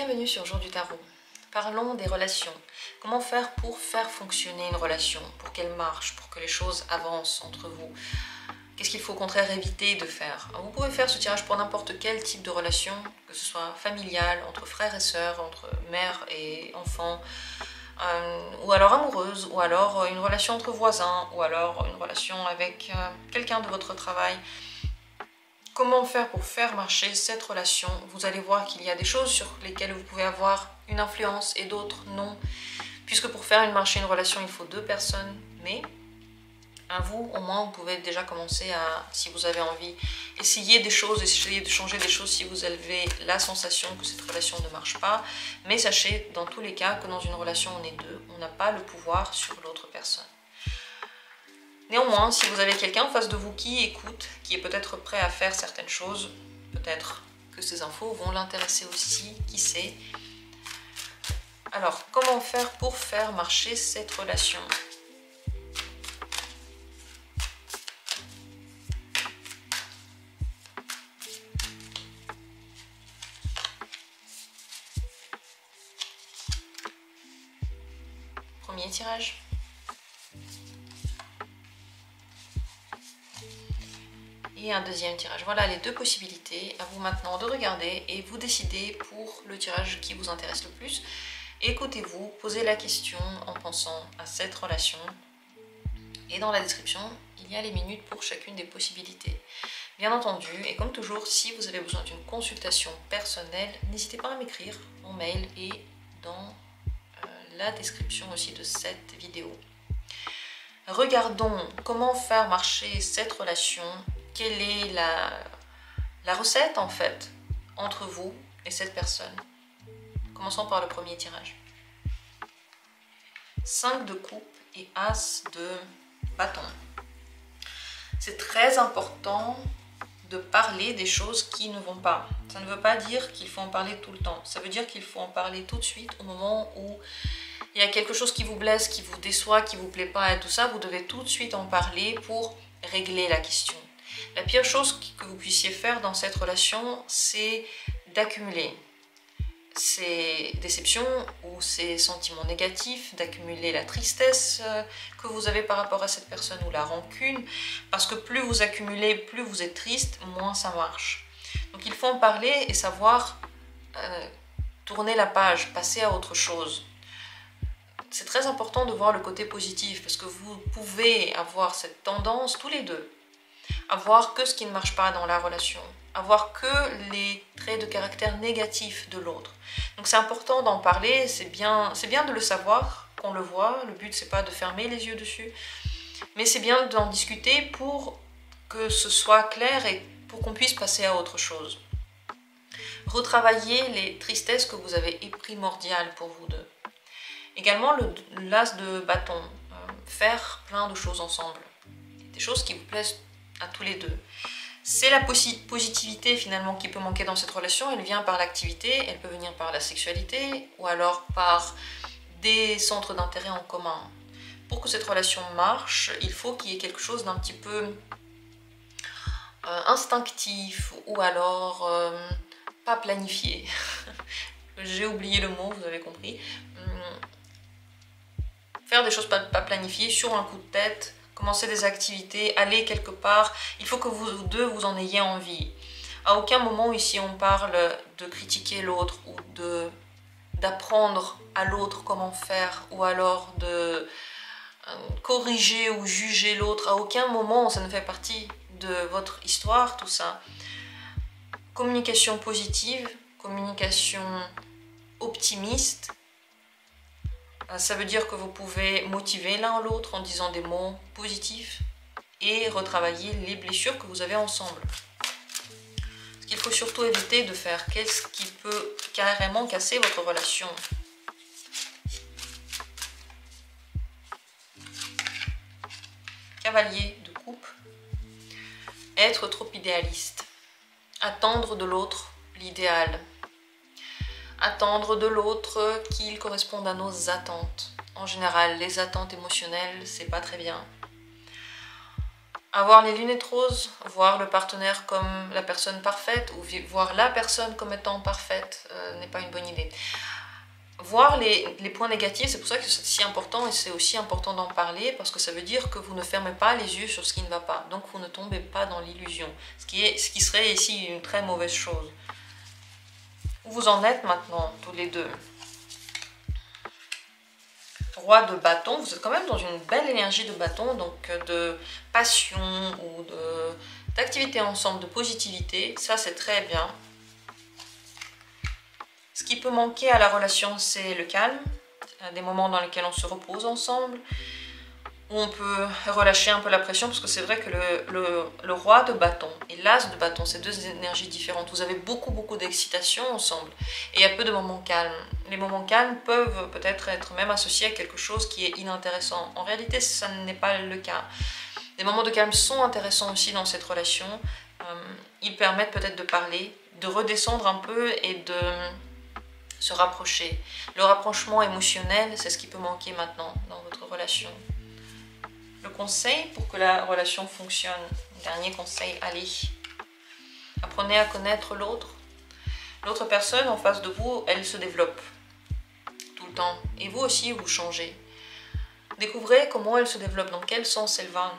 Bienvenue sur Jour du Tarot. Parlons des relations. Comment faire pour faire fonctionner une relation, pour qu'elle marche, pour que les choses avancent entre vous? Qu'est-ce qu'il faut au contraire éviter de faire? Vous pouvez faire ce tirage pour n'importe quel type de relation, que ce soit familiale, entre frères et sœurs, entre mère et enfant, ou alors amoureuse, ou alors une relation entre voisins, ou alors une relation avec quelqu'un de votre travail. Comment faire pour faire marcher cette relation? Vous allez voir qu'il y a des choses sur lesquelles vous pouvez avoir une influence et d'autres non. Puisque pour faire marcher une relation, il faut deux personnes. Mais à vous, au moins, vous pouvez déjà commencer à, si vous avez envie, essayer des choses, essayer de changer des choses si vous avez la sensation que cette relation ne marche pas. Mais sachez, dans tous les cas, que dans une relation, on est deux. On n'a pas le pouvoir sur l'autre personne. Néanmoins, si vous avez quelqu'un en face de vous qui écoute, qui est peut-être prêt à faire certaines choses, peut-être que ces infos vont l'intéresser aussi, qui sait. Alors, comment faire pour faire marcher cette relation? Premier tirage. Et un deuxième tirage. Voilà les deux possibilités. À vous maintenant de regarder et vous décider pour le tirage qui vous intéresse le plus. Écoutez-vous, posez la question en pensant à cette relation. Et dans la description, il y a les minutes pour chacune des possibilités. Bien entendu, et comme toujours, si vous avez besoin d'une consultation personnelle, n'hésitez pas à m'écrire en mail et dans la description aussi de cette vidéo. Regardons comment faire marcher cette relation. Quelle est la recette en fait entre vous et cette personne? Commençons par le premier tirage. 5 de coupe et As de bâton. C'est très important de parler des choses qui ne vont pas. Ça ne veut pas dire qu'il faut en parler tout le temps. Ça veut dire qu'il faut en parler tout de suite au moment où il y a quelque chose qui vous blesse, qui vous déçoit, qui vous plaît pas et tout ça. Vous devez tout de suite en parler pour régler la question. La pire chose que vous puissiez faire dans cette relation, c'est d'accumuler ces déceptions ou ces sentiments négatifs, d'accumuler la tristesse que vous avez par rapport à cette personne ou la rancune, parce que plus vous accumulez, plus vous êtes triste, moins ça marche. Donc il faut en parler et savoir tourner la page, passer à autre chose. C'est très important de voir le côté positif, parce que vous pouvez avoir cette tendance tous les deux à voir que ce qui ne marche pas dans la relation, à voir que les traits de caractère négatifs de l'autre. Donc c'est important d'en parler, c'est bien de le savoir, qu'on le voit, le but c'est pas de fermer les yeux dessus, mais c'est bien d'en discuter pour que ce soit clair et pour qu'on puisse passer à autre chose. Retravailler les tristesses que vous avez est primordial pour vous deux. Également l'as de bâton, faire plein de choses ensemble, des choses qui vous plaisent à tous les deux. C'est la positivité finalement qui peut manquer dans cette relation. Elle vient par l'activité, elle peut venir par la sexualité ou alors par des centres d'intérêt en commun. Pour que cette relation marche, il faut qu'il y ait quelque chose d'un petit peu instinctif ou alors pas planifié. J'ai oublié le mot, vous avez compris. Faire des choses pas planifiées sur un coup de tête, commencer des activités, aller quelque part, il faut que vous deux vous en ayez envie. À aucun moment ici on parle de critiquer l'autre ou d'apprendre à l'autre comment faire ou alors de corriger ou juger l'autre. À aucun moment ça ne fait partie de votre histoire tout ça. Communication positive, communication optimiste. Ça veut dire que vous pouvez motiver l'un l'autre en disant des mots positifs et retravailler les blessures que vous avez ensemble. Ce qu'il faut surtout éviter de faire, qu'est-ce qui peut carrément casser votre relation? Cavalier de coupe. Être trop idéaliste. Attendre de l'autre l'idéal. Attendre de l'autre qu'il corresponde à nos attentes. En général, les attentes émotionnelles, c'est pas très bien. Avoir les lunettes roses, voir le partenaire comme la personne parfaite ou voir la personne comme étant parfaite n'est pas une bonne idée. Voir les points négatifs, c'est pour ça que c'est si important et c'est aussi important d'en parler parce que ça veut dire que vous ne fermez pas les yeux sur ce qui ne va pas. Donc vous ne tombez pas dans l'illusion, ce qui serait ici une très mauvaise chose. Où vous en êtes maintenant, tous les deux? Roi de bâton, vous êtes quand même dans une belle énergie de bâton, donc de passion ou d'activité ensemble, de positivité, ça c'est très bien. Ce qui peut manquer à la relation, c'est le calme, des moments dans lesquels on se repose ensemble, où on peut relâcher un peu la pression, parce que c'est vrai que le roi de bâton et l'as de bâton, c'est deux énergies différentes. Vous avez beaucoup d'excitation ensemble, et il y a peu de moments calmes. Les moments calmes peuvent peut-être être même associés à quelque chose qui est inintéressant. En réalité, ça n'est pas le cas. Les moments de calme sont intéressants aussi dans cette relation. Ils permettent peut-être de parler, de redescendre un peu et de se rapprocher. Le rapprochement émotionnel, c'est ce qui peut manquer maintenant dans votre relation. Le conseil pour que la relation fonctionne, dernier conseil, allez, apprenez à connaître l'autre. L'autre personne en face de vous, elle se développe tout le temps. Et vous aussi, vous changez. Découvrez comment elle se développe, dans quel sens elle va.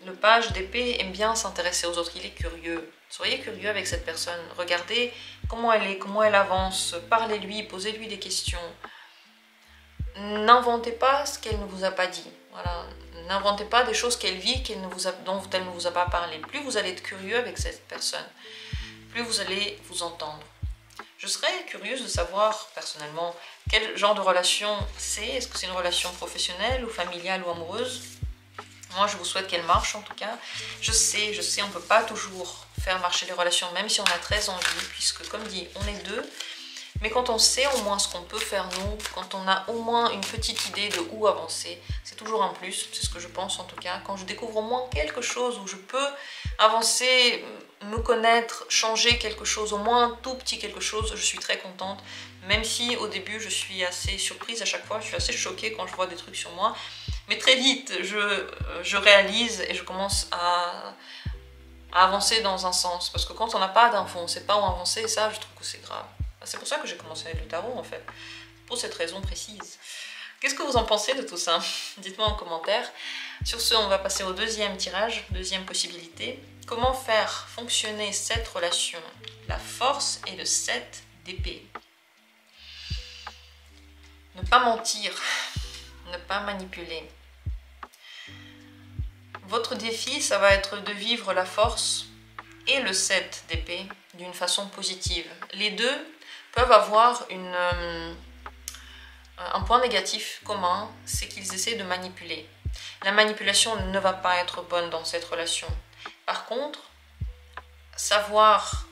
Le page d'épée aime bien s'intéresser aux autres, il est curieux. Soyez curieux avec cette personne, regardez comment elle est, comment elle avance, parlez-lui, posez-lui des questions. N'inventez pas ce qu'elle ne vous a pas dit. Voilà. N'inventez pas des choses qu'elle vit dont elle ne vous a pas parlé. Plus vous allez être curieux avec cette personne, plus vous allez vous entendre. Je serais curieuse de savoir personnellement quel genre de relation c'est. Est-ce que c'est une relation professionnelle ou familiale ou amoureuse? Moi, je vous souhaite qu'elle marche en tout cas. Je sais, on ne peut pas toujours faire marcher les relations, même si on a très envie, puisque comme dit, on est deux. Mais quand on sait au moins ce qu'on peut faire nous, quand on a au moins une petite idée de où avancer, c'est toujours un plus, c'est ce que je pense en tout cas. Quand je découvre au moins quelque chose où je peux avancer, me connaître, changer quelque chose, au moins un tout petit quelque chose, je suis très contente. Même si au début je suis assez surprise à chaque fois, je suis assez choquée quand je vois des trucs sur moi. Mais très vite, je réalise et je commence à avancer dans un sens. Parce que quand on n'a pas d'infos, on ne sait pas où avancer, ça je trouve que c'est grave. C'est pour ça que j'ai commencé avec le tarot en fait, pour cette raison précise. Qu'est-ce que vous en pensez de tout ça? Dites-moi en commentaire. Sur ce, on va passer au deuxième tirage, deuxième possibilité. Comment faire fonctionner cette relation? La force et le 7 d'épée. Ne pas mentir, ne pas manipuler. Votre défi, ça va être de vivre la force et le 7 d'épée d'une façon positive. Les deux peuvent avoir un point négatif commun, c'est qu'ils essaient de manipuler. La manipulation ne va pas être bonne dans cette relation. Par contre, savoir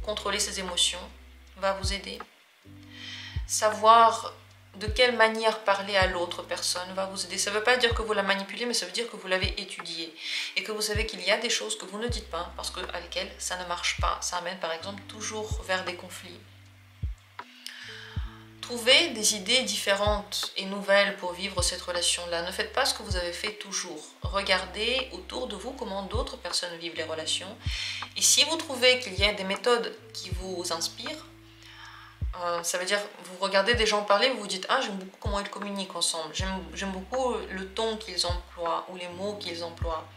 contrôler ses émotions va vous aider. Savoir de quelle manière parler à l'autre personne va vous aider. Ça ne veut pas dire que vous la manipulez, mais ça veut dire que vous l'avez étudiée. Et que vous savez qu'il y a des choses que vous ne dites pas, parce qu'avec elle, ça ne marche pas. Ça amène par exemple toujours vers des conflits. Trouvez des idées différentes et nouvelles pour vivre cette relation-là. Ne faites pas ce que vous avez fait toujours. Regardez autour de vous comment d'autres personnes vivent les relations. Et si vous trouvez qu'il y a des méthodes qui vous inspirent, ça veut dire, vous regardez des gens parler, vous vous dites « Ah, j'aime beaucoup comment ils communiquent ensemble. J'aime beaucoup le ton qu'ils emploient ou les mots qu'ils emploient. »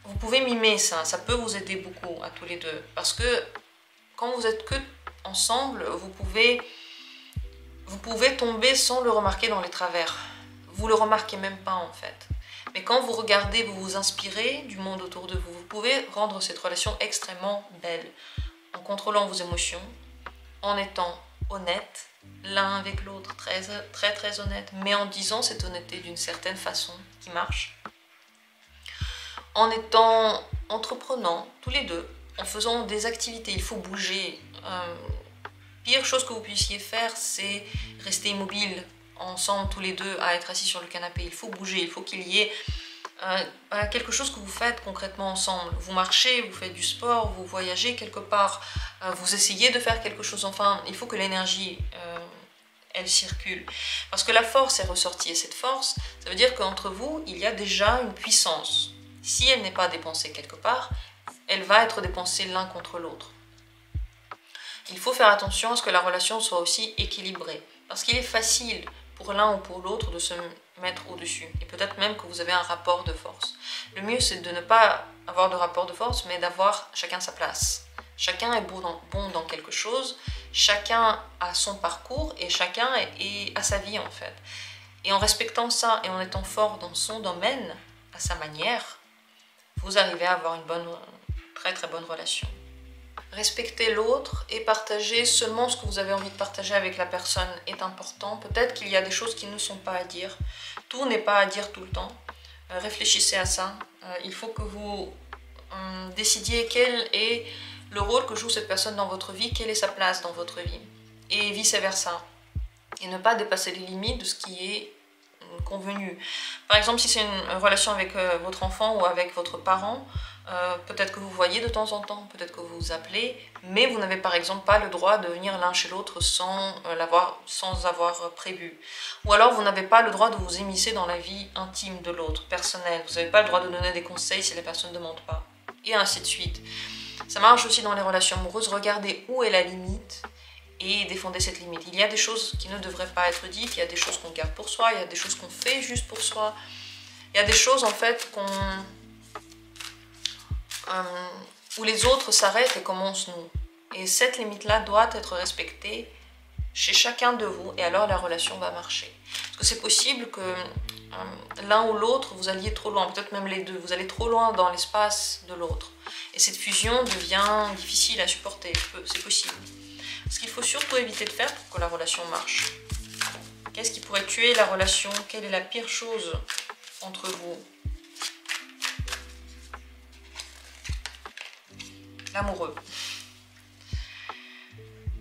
Vous pouvez mimer ça, ça peut vous aider beaucoup à tous les deux. Parce que quand vous êtes que ensemble, vous pouvez tomber sans le remarquer dans les travers. Vous le remarquez même pas en fait. Mais quand vous regardez, vous vous inspirez du monde autour de vous. Vous pouvez rendre cette relation extrêmement belle en contrôlant vos émotions, en étant honnête l'un avec l'autre, très honnête, mais en disant cette honnêteté d'une certaine façon qui marche, en étant entreprenant tous les deux, en faisant des activités. Il faut bouger. Pire chose que vous puissiez faire, c'est rester immobile ensemble tous les deux à être assis sur le canapé. Il faut bouger, il faut qu'il y ait quelque chose que vous faites concrètement ensemble. Vous marchez, vous faites du sport, vous voyagez quelque part, vous essayez de faire quelque chose. Enfin, il faut que l'énergie, elle circule. Parce que la force est ressortie. Et cette force, ça veut dire qu'entre vous, il y a déjà une puissance. Si elle n'est pas dépensée quelque part, elle va être dépensée l'un contre l'autre. Il faut faire attention à ce que la relation soit aussi équilibrée. Parce qu'il est facile pour l'un ou pour l'autre de se mettre au-dessus. Et peut-être même que vous avez un rapport de force. Le mieux, c'est de ne pas avoir de rapport de force, mais d'avoir chacun sa place. Chacun est bon dans quelque chose, chacun a son parcours et chacun a sa vie en fait. Et en respectant ça et en étant fort dans son domaine, à sa manière, vous arrivez à avoir une très très bonne relation. Respecter l'autre et partager seulement ce que vous avez envie de partager avec la personne est important. Peut-être qu'il y a des choses qui ne sont pas à dire. Tout n'est pas à dire tout le temps. Réfléchissez à ça. Il faut que vous décidiez quel est le rôle que joue cette personne dans votre vie, quelle est sa place dans votre vie. Et vice-versa. Et ne pas dépasser les limites de ce qui est convenu. Par exemple, si c'est une relation avec votre enfant ou avec votre parent, peut-être que vous voyez de temps en temps, peut-être que vous vous appelez, mais vous n'avez par exemple pas le droit de venir l'un chez l'autre sans avoir prévu. Ou alors vous n'avez pas le droit de vous immiscer dans la vie intime de l'autre, personnelle. Vous n'avez pas le droit de donner des conseils si la personne ne demande pas. Et ainsi de suite. Ça marche aussi dans les relations amoureuses. Regardez où est la limite et défendez cette limite. Il y a des choses qui ne devraient pas être dites, il y a des choses qu'on garde pour soi, il y a des choses qu'on fait juste pour soi. Il y a des choses en fait où les autres s'arrêtent et commencent nous. Et cette limite-là doit être respectée chez chacun de vous et alors la relation va marcher. Parce que c'est possible que l'un ou l'autre, vous alliez trop loin, peut-être même les deux, vous allez trop loin dans l'espace de l'autre. Et cette fusion devient difficile à supporter, c'est possible. Ce qu'il faut surtout éviter de faire pour que la relation marche. Qu'est-ce qui pourrait tuer la relation? Quelle est la pire chose entre vous? L'amoureux.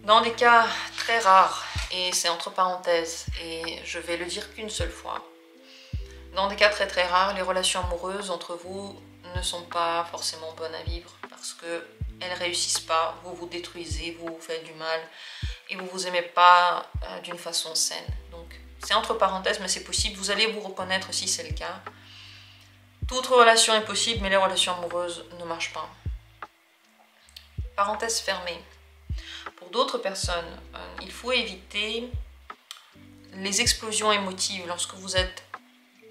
Dans des cas très rares, et c'est entre parenthèses, et je vais le dire qu'une seule fois, dans des cas très très rares, les relations amoureuses entre vous ne sont pas forcément bonnes à vivre parce qu'elles ne réussissent pas, vous vous détruisez, vous vous faites du mal et vous ne vous aimez pas d'une façon saine. Donc c'est entre parenthèses, mais c'est possible, vous allez vous reconnaître si c'est le cas. Toute relation est possible, mais les relations amoureuses ne marchent pas. Parenthèse fermée. Pour d'autres personnes, il faut éviter les explosions émotives lorsque vous êtes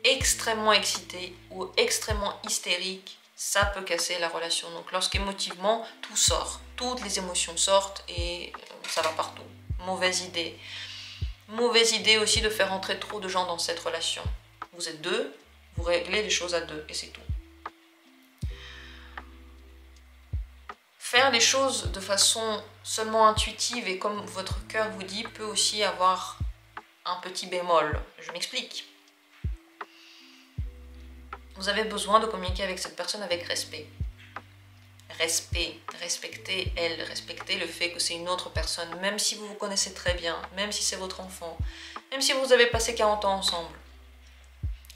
extrêmement excité ou extrêmement hystérique. Ça peut casser la relation. Donc lorsqu'émotivement tout sort, toutes les émotions sortent et ça va partout. Mauvaise idée. Mauvaise idée aussi de faire entrer trop de gens dans cette relation. Vous êtes deux, vous réglez les choses à deux et c'est tout. Faire les choses de façon seulement intuitive et comme votre cœur vous dit peut aussi avoir un petit bémol. Je m'explique. Vous avez besoin de communiquer avec cette personne avec respect. Respectez elle, respectez le fait que c'est une autre personne, même si vous vous connaissez très bien, même si c'est votre enfant, même si vous avez passé 40 ans ensemble.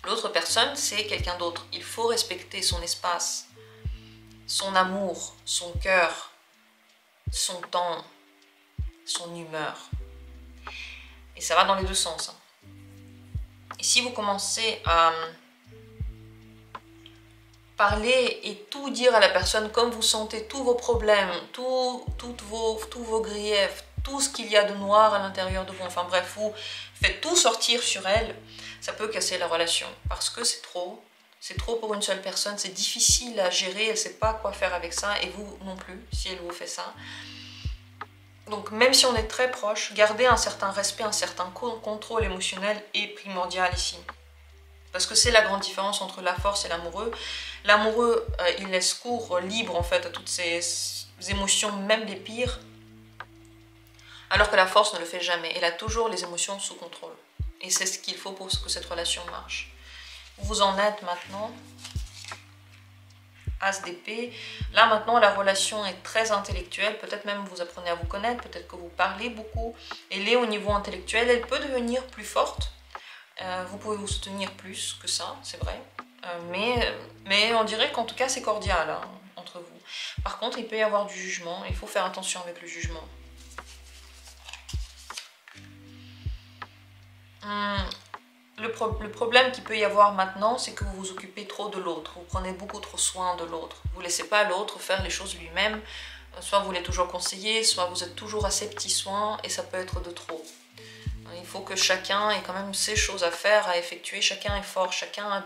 L'autre personne, c'est quelqu'un d'autre. Il faut respecter son espace, son amour, son cœur, son temps, son humeur. Et ça va dans les deux sens. Et si vous commencez à parler et tout dire à la personne comme vous sentez, tous vos problèmes, tous vos griefs, tout ce qu'il y a de noir à l'intérieur de vous, enfin bref, vous faites tout sortir sur elle, ça peut casser la relation parce que c'est trop pour une seule personne, c'est difficile à gérer, elle ne sait pas quoi faire avec ça et vous non plus si elle vous fait ça. Donc même si on est très proche, garder un certain respect, un certain contrôle émotionnel est primordial ici. Parce que c'est la grande différence entre la force et l'amoureux. L'amoureux, il laisse cours libre en fait à toutes ces émotions, même les pires. Alors que la force ne le fait jamais. Elle a toujours les émotions sous contrôle. Et c'est ce qu'il faut pour que cette relation marche. Vous en êtes maintenant. As d'épée. Là maintenant la relation est très intellectuelle. Peut-être même vous apprenez à vous connaître. Peut-être que vous parlez beaucoup. Elle est au niveau intellectuel. Elle peut devenir plus forte. Vous pouvez vous soutenir plus que ça, c'est vrai. Mais on dirait qu'en tout cas c'est cordial hein, entre vous. Par contre, il peut y avoir du jugement. Il faut faire attention avec le jugement. le problème qu'il peut y avoir maintenant, c'est que vous vous occupez trop de l'autre. Vous prenez beaucoup trop soin de l'autre. Vous ne laissez pas l'autre faire les choses lui-même. Soit vous voulez toujours conseiller, soit vous êtes toujours à ses petits soins et ça peut être de trop. Il faut que chacun ait quand même ses choses à faire, à effectuer. Chacun est fort, chacun a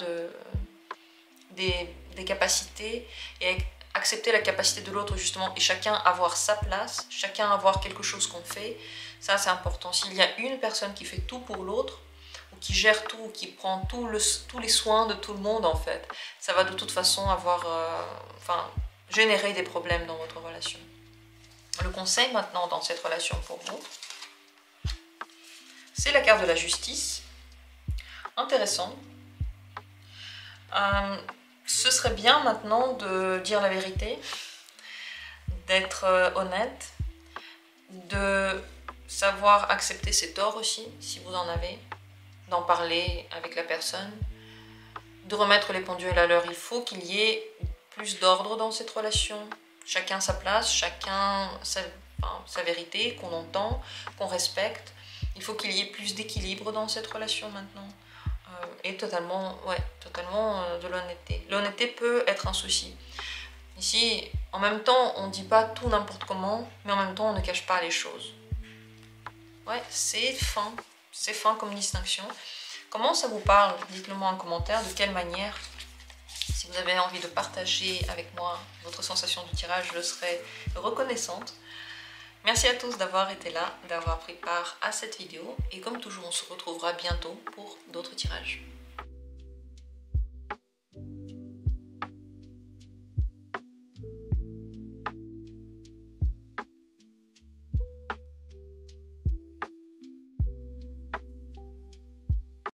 des capacités et accepter la capacité de l'autre justement et chacun avoir sa place, chacun avoir quelque chose qu'on fait. Ça c'est important. S'il y a une personne qui fait tout pour l'autre, ou qui gère tout, qui prend tous les soins de tout le monde en fait, ça va de toute façon avoir, générer des problèmes dans votre relation. Le conseil maintenant dans cette relation pour vous, c'est la carte de la justice. Intéressant. Ce serait bien maintenant de dire la vérité, d'être honnête, de savoir accepter ses torts aussi, si vous en avez, d'en parler avec la personne, de remettre les pendules à l'heure. Il faut qu'il y ait plus d'ordre dans cette relation, chacun sa place, chacun sa vérité, qu'on entend, qu'on respecte. Il faut qu'il y ait plus d'équilibre dans cette relation maintenant. Et totalement de l'honnêteté. L'honnêteté peut être un souci. Ici, en même temps, on ne dit pas tout n'importe comment, mais en même temps, on ne cache pas les choses. Ouais, c'est fin comme distinction. Comment ça vous parle? Dites-le moi en commentaire, de quelle manière. Si vous avez envie de partager avec moi votre sensation du tirage, je serai reconnaissante. Merci à tous d'avoir été là, d'avoir pris part à cette vidéo. Et comme toujours, on se retrouvera bientôt pour d'autres tirages.